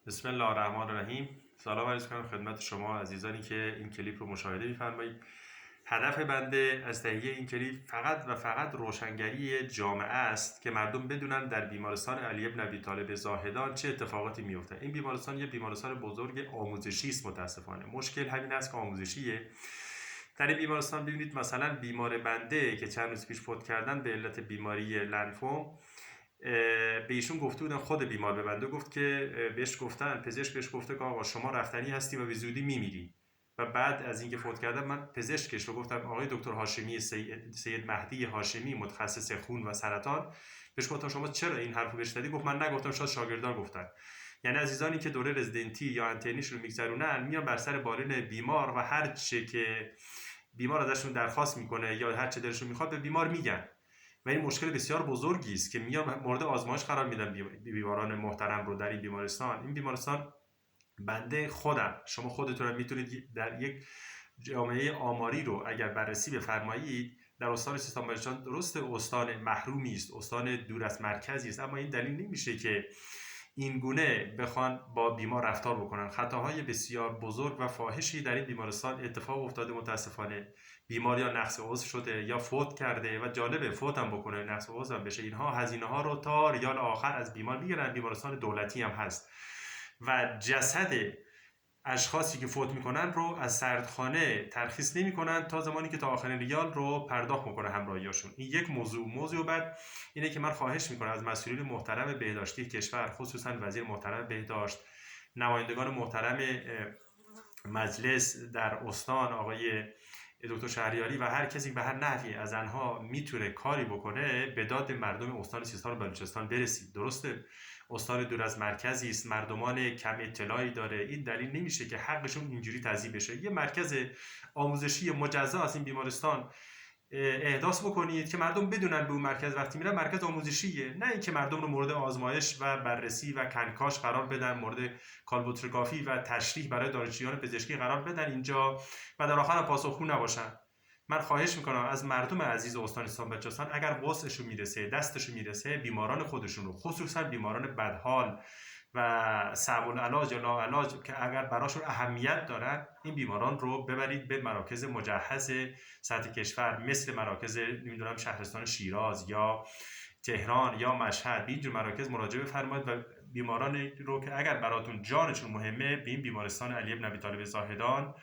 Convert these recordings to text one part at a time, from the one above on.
بسم الله الرحمن الرحیم. سلام عرض کنم خدمت شما عزیزانی که این کلیپ رو مشاهده می‌فرمایید. هدف بنده از تهیه این کلیپ فقط و فقط روشنگری جامعه است که مردم بدونن در بیمارستان علی بن ابی طالب زاهدان چه اتفاقاتی میفته. این بیمارستان یه بیمارستان بزرگ آموزشی است. متاسفانه مشکل همین است که آموزشیه. در این بیمارستان ببینید مثلا بیمار بنده که چند روز پیش فوت کردن به علت بیماری لنفوم، به ایشون گفته بودن، خود بیمار به بنده گفت که بهش گفتن، پزشک بهش گفته که آقا شما رفتنی هستی و به زودی میمیری. و بعد از اینکه فوت کردم من پزشکش رو گفتم، آقای دکتر هاشمی، سید مهدی هاشمی، متخصص خون و سرطان، بهش گفتم شما چرا این حرفو بهش زدی؟ گفت من نگفتم، شاید شاگردان گفتن. یعنی عزیزانی که دوره رزیدنتی یا انترنیش رو میگذرونن میان بر سر بالین بیمار و هر چه که بیمار ازشون درخواست میکنه یا هر چه دلشون میخواد به بیمار میگن. و این مشکل بسیار بزرگی است که میان مورد آزمایش قرار میدن بیماران محترم رو در این بیمارستان. این بیمارستان بنده خودم، شما خودتون میتونید در یک جامعه آماری رو اگر بررسی بفرمایید، در استان سیستان بلوچستان، درست استان محرومی است، استان دور از مرکزی است، اما این دلیل نمیشه که این گونه بخوان با بیمار رفتار بکنن. خطاهای بسیار بزرگ و فاحشی در این بیمارستان اتفاق افتاده. متاسفانه بیمار یا نقص عضو شده یا فوت کرده و جالبه فوت هم بکنه، نقص عضو هم بشه. اینها هزینه ها رو تا ریال آخر از بیمار میگیرن. بیمارستان دولتی هم هست و جسد اشخاصی که فوت میکنن رو از سردخانه ترخیص نمیکنن تا زمانی که تا آخرین ریال رو پرداخت میکنه همراهیاشون. این یک موضوع بعد اینه که من خواهش میکنم از مسئولین محترم بهداشتی کشور، خصوصا وزیر محترم بهداشت، نمایندگان محترم مجلس در استان، آقای دکتر شهریاری و هر کسی به هر نحوی از آنها میتونه کاری بکنه به داد مردم استان سیستان و بلوچستان برسید. درسته استان دور از مرکزی است، مردمان کم اطلاعی داره، این دلیل نمیشه که حقشون اینجوری تضییع بشه. یه مرکز آموزشی مجزا از این بیمارستان احداث بکنید که مردم بدونن به اون مرکز وقتی میرن مرکز آموزشیه، نه اینکه مردم رو مورد آزمایش و بررسی و کنکاش قرار بدن، مورد کالبوتریگرافی و تشریح برای دانشجویان پزشکی قرار بدن اینجا و در آخر پاسخگو نباشن. من خواهش میکنم از مردم عزیز استان سیستان بلوچستان اگر وسعشون میرسه، دستشون میرسه، بیماران خودشون رو، خصوصا بیماران بدحال و صعب العلاج یا لاعلاج که اگر براشون اهمیت دارن، این بیماران رو ببرید به مراکز مجهز سطح کشور مثل مراکز نمیدونم شهرستان شیراز یا تهران یا مشهد. به اینجور مراکز مراجعه بفرمایید و بیماران رو که اگر براتون جانشون مهمه به این بیمارستان علی بن ابی طالب زاهدان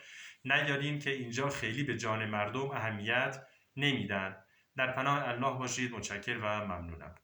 نیارین که اینجا خیلی به جان مردم اهمیت نمیدن. در پناه الله باشید. متشکر و ممنونم.